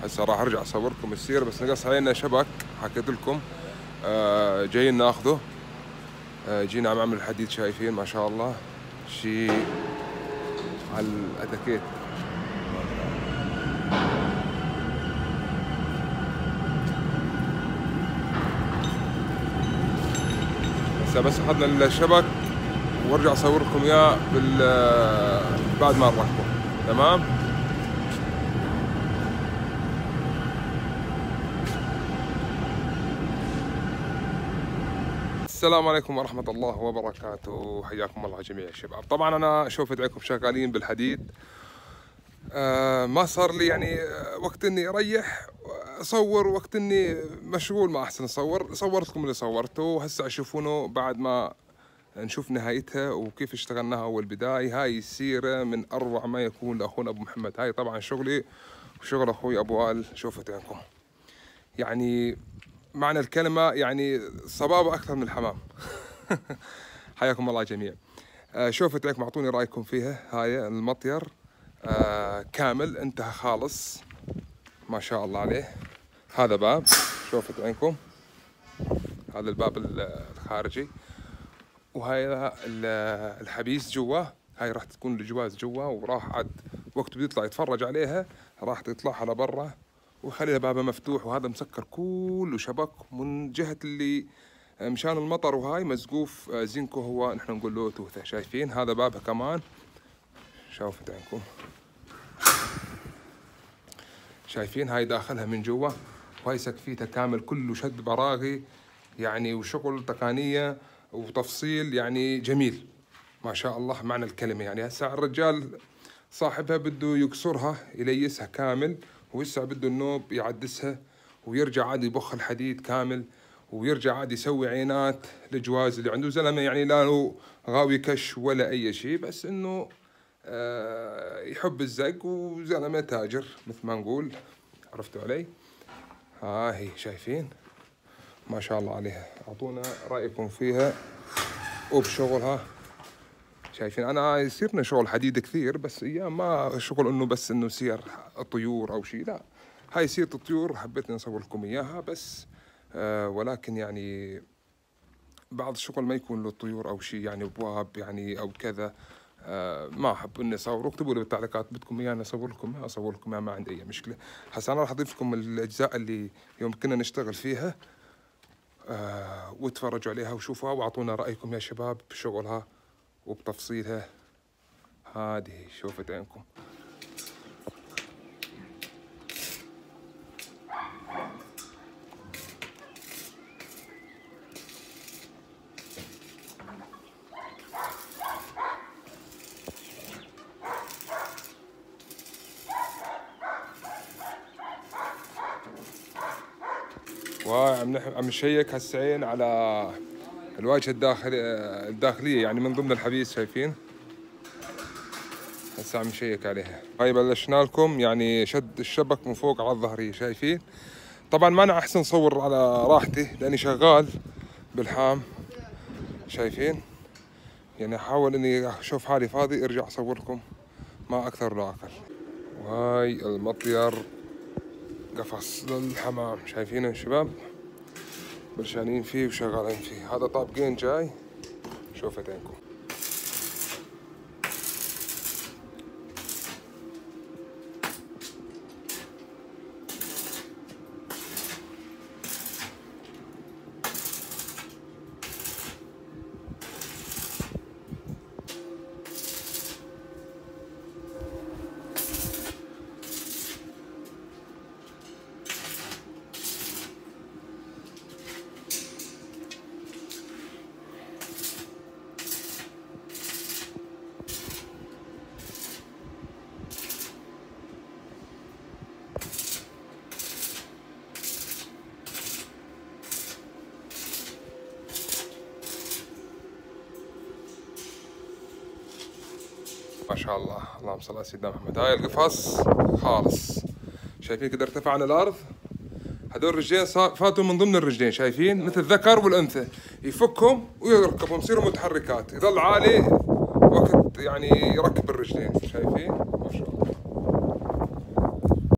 هسه راح ارجع اصوركم السير، بس نقص علينا شبك حكيت لكم. جايين ناخذه. جينا عم اعمل الحديد، شايفين ما شاء الله شيء على الاتاكيت. هسه بس اخذنا الشبك وارجع اصوركم اياه بعد ما نركبه. تمام. السلام عليكم ورحمة الله وبركاته، حياكم الله جميع الشباب. طبعا أنا شوفت عليكم شغالين بالحديد. ما صار لي يعني وقت إني أريح أصور، وقت إني مشغول ما أحسن أصور. صورت لكم اللي صورته، وهسه أشوفونه بعد ما نشوف نهايتها وكيف اشتغلناها أول بداية. هاي السيرة من أروع ما يكون لأخونا أبو محمد. هاي طبعا شغلي وشغل أخوي أبو وائل. شوفت عينكم يعني معنى الكلمة يعني صبابة أكثر من الحمام. حياكم الله جميعا. شوفت عينكم، أعطوني رأيكم فيها. هاي المطير كامل انتهى خالص ما شاء الله عليه. هذا باب، شوفت عينكم، هذا الباب الخارجي، وهاي الحبيس جوا. هاي راح تكون الجواز جوا، وراح عاد وقت بده يطلع يتفرج عليها راح تطلعها لبرا وخليها بابها مفتوح. وهذا مسكر كله شبك من جهة اللي مشان المطر، وهاي مزقوف زينكو، هو نحن نقول له توثة. شايفين هذا بابها كمان، شوفت عينكم، شايفين هاي داخلها من جوا، وهاي سقفيتها كامل كله شد براغي يعني، وشغل تقنية وتفصيل يعني جميل ما شاء الله معنى الكلمة. يعني هسه الرجال صاحبها بده يكسرها يليسها كامل، وهسه بده النوب يعدسها ويرجع عاد يبخ الحديد كامل، ويرجع عاد يسوي عينات الجواز اللي عنده. زلمة يعني لا له غاوي كش ولا أي شيء، بس إنه يحب الزق، وزلمة تاجر مثل ما نقول. عرفتوا علي؟ ها هي شايفين ما شاء الله عليها. أعطونا رأيكم فيها وبشغلها. شايفين أنا يصيرنا شغل حديد كثير، بس أيام ما شغل إنه بس إنه يصير طيور أو شيء، لا هاي سيرة الطيور حبيت نصور لكم إياها بس. ولكن يعني بعض الشغل ما يكون له طيور أو شيء، يعني أبواب يعني أو كذا. ما أحب إني أصور. اكتبوا لي بالتعليقات بدكم إياني أصور لكم، أصور لكم ما عندي أي مشكلة. هسا أنا راح أضيف لكم الأجزاء اللي يوم كنا نشتغل فيها، وتفرجوا عليها وشوفوها، وأعطونا رأيكم يا شباب بشغلها وبتفصيلها. هذه شوفت عينكم. وعم نشيك هالسعين على الواجهة الداخلية يعني من ضمن الحبيس. شايفين هسه عم نشيك عليها. هاي بلشنا لكم يعني شد الشبك من فوق على الظهرية. شايفين طبعا ما أنا أحسن صور على راحتي لأني شغال بالحام. شايفين يعني أحاول إني أشوف حالي فاضي أرجع أصور لكم ما أكثر ولا أقل. وهاي المطير قفص للحمام، شايفينه يا شباب، برشانين فيه وشغالين فيه. هذا طابقين جاي، شوفت عينكم. ما شاء الله، اللهم صل على سيدنا محمد. هاي القفص خالص، شايفين كده ارتفع عن الارض. هذول الرجلين فاتوا من ضمن الرجلين، شايفين مثل الذكر والانثى، يفكهم ويركبهم يصيروا متحركات، يظل عالي وقت يعني يركب الرجلين. شايفين